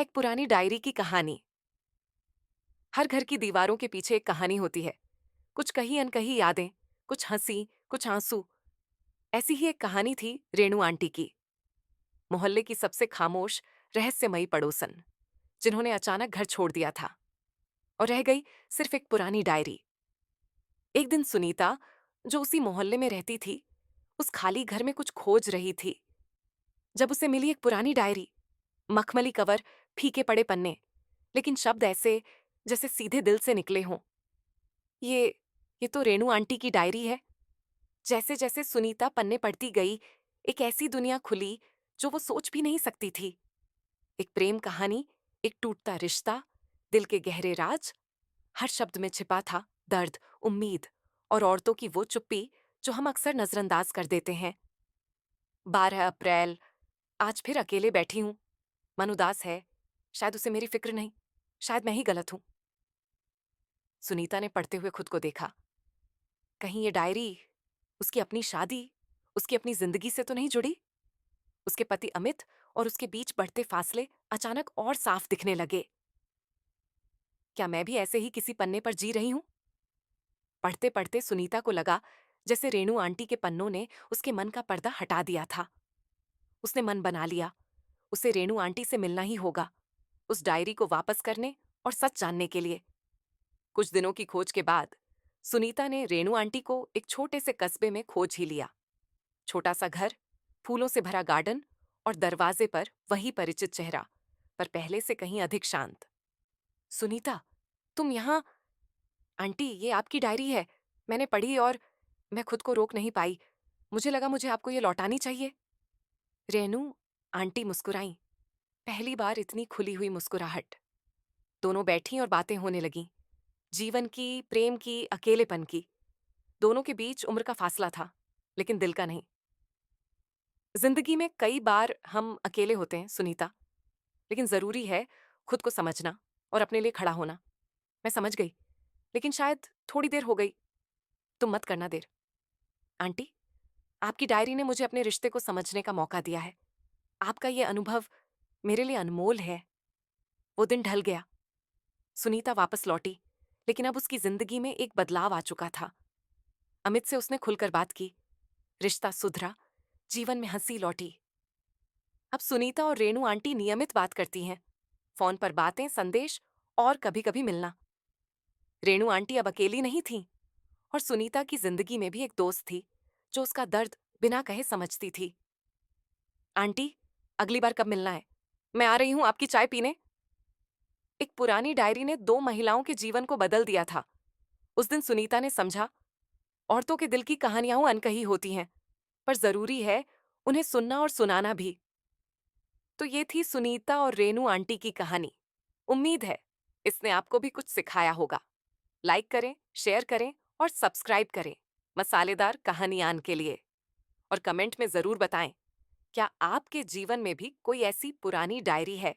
एक पुरानी डायरी की कहानी। हर घर की दीवारों के पीछे एक कहानी होती है। कुछ कही अनकही यादें, कुछ हंसी, कुछ आंसू। ऐसी ही एक कहानी थी रेणु आंटी की। मोहल्ले की सबसे खामोश, रहस्यमयी पड़ोसन, जिन्होंने अचानक घर छोड़ दिया था और रह गई सिर्फ एक पुरानी डायरी। एक दिन सुनीता, जो उसी मोहल्ले में रहती थी, उस खाली घर में कुछ खोज रही थी, जब उसे मिली एक पुरानी डायरी। मखमली कवर, फीके पड़े पन्ने, लेकिन शब्द ऐसे जैसे सीधे दिल से निकले हों। ये ये तो रेणु आंटी की डायरी है। जैसे जैसे सुनीता पन्ने पढ़ती गई, एक ऐसी दुनिया खुली जो वो सोच भी नहीं सकती थी। एक प्रेम कहानी, एक टूटता रिश्ता, दिल के गहरे राज। हर शब्द में छिपा था दर्द, उम्मीद और औरतों की वो चुप्पी जो हम अक्सर नजरअंदाज कर देते हैं। 12 अप्रैल। आज फिर अकेले बैठी हूं। मन उदास है। शायद उसे मेरी फिक्र नहीं। शायद मैं ही गलत हूं। सुनीता ने पढ़ते हुए खुद को देखा। कहीं ये डायरी उसकी अपनी शादी, उसकी अपनी जिंदगी से तो नहीं जुड़ी? उसके पति अमित और उसके बीच बढ़ते फासले अचानक और साफ दिखने लगे। क्या मैं भी ऐसे ही किसी पन्ने पर जी रही हूं? पढ़ते पढ़ते सुनीता को लगा जैसे रेणु आंटी के पन्नों ने उसके मन का पर्दा हटा दिया था। उसने मन बना लिया, उसे रेणु आंटी से मिलना ही होगा, उस डायरी को वापस करने और सच जानने के लिए। कुछ दिनों की खोज के बाद सुनीता ने रेणु आंटी को एक छोटे से कस्बे में खोज ही लिया। छोटा सा घर, फूलों से भरा गार्डन और दरवाजे पर वही परिचित चेहरा, पर पहले से कहीं अधिक शांत। सुनीता, तुम यहाँ? आंटी, ये आपकी डायरी है। मैंने पढ़ी और मैं खुद को रोक नहीं पाई। मुझे लगा मुझे आपको ये लौटानी चाहिए। रेणु आंटी मुस्कुराई। पहली बार इतनी खुली हुई मुस्कुराहट। दोनों बैठी और बातें होने लगीं। जीवन की, प्रेम की, अकेलेपन की। दोनों के बीच उम्र का फासला था, लेकिन दिल का नहीं। जिंदगी में कई बार हम अकेले होते हैं सुनीता, लेकिन जरूरी है खुद को समझना और अपने लिए खड़ा होना। मैं समझ गई, लेकिन शायद थोड़ी देर हो गई। तुम मत करना देर। आंटी, आपकी डायरी ने मुझे अपने रिश्ते को समझने का मौका दिया है। आपका ये अनुभव मेरे लिए अनमोल है। वो दिन ढल गया। सुनीता वापस लौटी, लेकिन अब उसकी जिंदगी में एक बदलाव आ चुका था। अमित से उसने खुलकर बात की। रिश्ता सुधरा, जीवन में हंसी लौटी। अब सुनीता और रेणु आंटी नियमित बात करती हैं। फोन पर बातें, संदेश और कभी कभी मिलना। रेणु आंटी अब अकेली नहीं थी और सुनीता की जिंदगी में भी एक दोस्त थी जो उसका दर्द बिना कहे समझती थी। आंटी, अगली बार कब मिलना है? मैं आ रही हूं आपकी चाय पीने। एक पुरानी डायरी ने दो महिलाओं के जीवन को बदल दिया था। उस दिन सुनीता ने समझा, औरतों के दिल की कहानियां अनकही होती हैं, पर जरूरी है उन्हें सुनना और सुनाना भी। तो ये थी सुनीता और रेणु आंटी की कहानी। उम्मीद है इसने आपको भी कुछ सिखाया होगा। लाइक करें, शेयर करें और सब्सक्राइब करें मसालेदार कहानियान के लिए। और कमेंट में जरूर बताएं, क्या आपके जीवन में भी कोई ऐसी पुरानी डायरी है